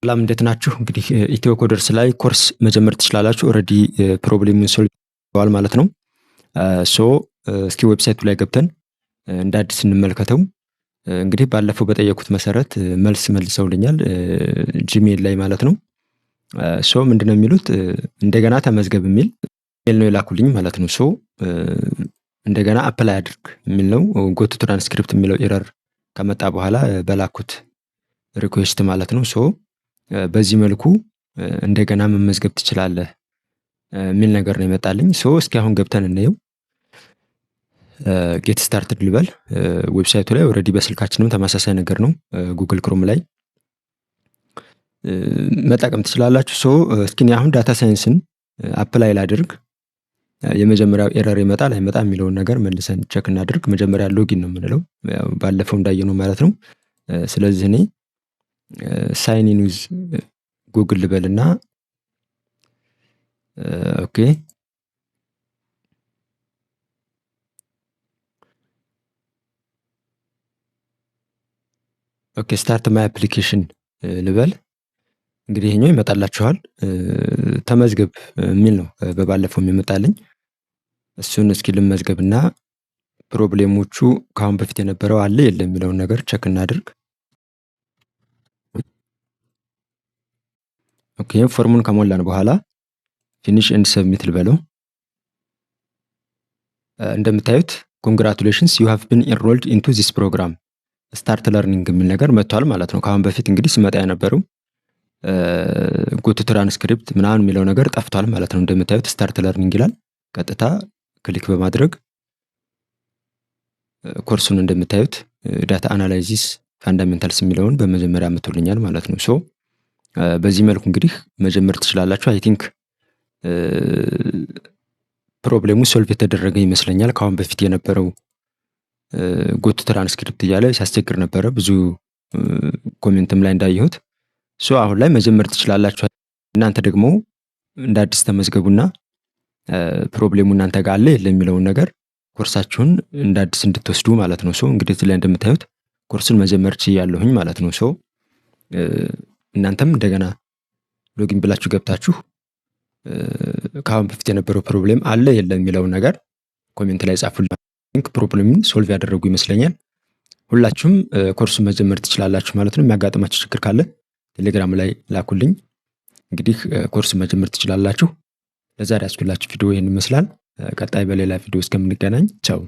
ሰላም እንዴት ናችሁ? እንግዲህ ኢትዮ ኮደርስ ላይ ኮርስ መጀመር ትችላላችሁ። ኦልሬዲ ፕሮብሌሙን ሶልቭ ተደርጓል ማለት ነው። ሶ እስኪ ዌብሳይቱ ላይ ገብተን እንደ አዲስ እንመልከተው። እንግዲህ ባለፈው በጠየኩት መሰረት መልስ መልሰውልኛል ጂሜል ላይ ማለት ነው። ሶ ምንድነው የሚሉት እንደገና ተመዝገብ የሚል ኢሜል ነው የላኩልኝ ማለት ነው። ሶ እንደገና አፕላይ አድርግ የሚል ነው። ጎቱ ትራንስክሪፕት የሚለው ኤረር ከመጣ በኋላ በላኩት ሪኩዌስት ማለት ነው። ሶ በዚህ መልኩ እንደገና መመዝገብ ትችላለህ የሚል ነገር ነው የመጣልኝ። ሶ እስኪ አሁን ገብተን እንየው። ጌት ስታርትድ ልበል። ዌብሳይቱ ላይ ኦልሬዲ በስልካችንም ተመሳሳይ ነገር ነው። ጉግል ክሮም ላይ መጠቀም ትችላላችሁ። ሶ እስኪ አሁን ዳታ ሳይንስን አፕላይ ላድርግ። የመጀመሪያው ኤረር ይመጣል አይመጣም የሚለውን ነገር መልሰን ቸክ እናድርግ። መጀመሪያ ሎጊን ነው የምንለው ባለፈው እንዳየነው ማለት ነው። ስለዚህ እኔ ሳይን ኢን ዊዝ ጉግል ልበልና ኦኬ ስታርት ማይ አፕሊኬሽን ልበል። እንግዲህ ይሄኛው ይመጣላችኋል። ተመዝገብ የሚል ነው በባለፈው የሚመጣልኝ። እሱን እስኪ ልመዝገብና ፕሮብሌሞቹ ከአሁን በፊት የነበረው አለ የለም የሚለውን ነገር ቸክ እናድርግ። ኦኬ ፎርሙን ከሞላን በኋላ ፊኒሽ ኤንድ ሰብሚት ልበለው። እንደምታዩት ኮንግራቱሌሽንስ ዩ ሃቭ ቢን ኢንሮልድ ኢንቱ ዚስ ፕሮግራም ስታርት ለርኒንግ የሚል ነገር መጥቷል ማለት ነው። ከአሁን በፊት እንግዲህ ሲመጣ የነበረው ጎቱ ትራንስክሪፕት ምናምን የሚለው ነገር ጠፍቷል ማለት ነው። እንደምታዩት ስታርት ለርኒንግ ይላል። ቀጥታ ክሊክ በማድረግ ኮርሱን እንደምታዩት ዳታ አናላይሲስ ፋንዳሜንታልስ የሚለውን በመጀመሪያ መጥቶልኛል ማለት ነው። ሶ በዚህ መልኩ እንግዲህ መጀመር ትችላላችሁ። አይ ቲንክ ፕሮብሌሙ ሶልቭ የተደረገ ይመስለኛል። ከአሁን በፊት የነበረው ጎቱ ትራንስክሪፕት እያለ ሲያስቸግር ነበረ፣ ብዙ ኮሜንትም ላይ እንዳየሁት። ሶ አሁን ላይ መጀመር ትችላላችሁ። እናንተ ደግሞ እንደ አዲስ ተመዝገቡና ፕሮብሌሙ እናንተ ጋር አለ የለም የሚለውን ነገር ኮርሳችሁን እንደ አዲስ እንድትወስዱ ማለት ነው። ሶ እንግዲህ እዚህ ላይ እንደምታዩት ኮርሱን መጀመር ችያለሁኝ ማለት ነው። ሶ እናንተም እንደገና ሎጊን ብላችሁ ገብታችሁ ከአሁን በፊት የነበረው ፕሮብሌም አለ የለም የሚለውን ነገር ኮሜንት ላይ ጻፉልኝ። ፕሮብሌሙን ሶልቭ ያደረጉ ይመስለኛል። ሁላችሁም ኮርሱን መጀመር ትችላላችሁ ማለት ነው። የሚያጋጥማችሁ ችግር ካለ ቴሌግራም ላይ ላኩልኝ። እንግዲህ ኮርሱን መጀመር ትችላላችሁ። ለዛሬ ያስኩላችሁ ቪዲዮ ይህን ይመስላል። ቀጣይ በሌላ ቪዲዮ እስከምንገናኝ ቻው።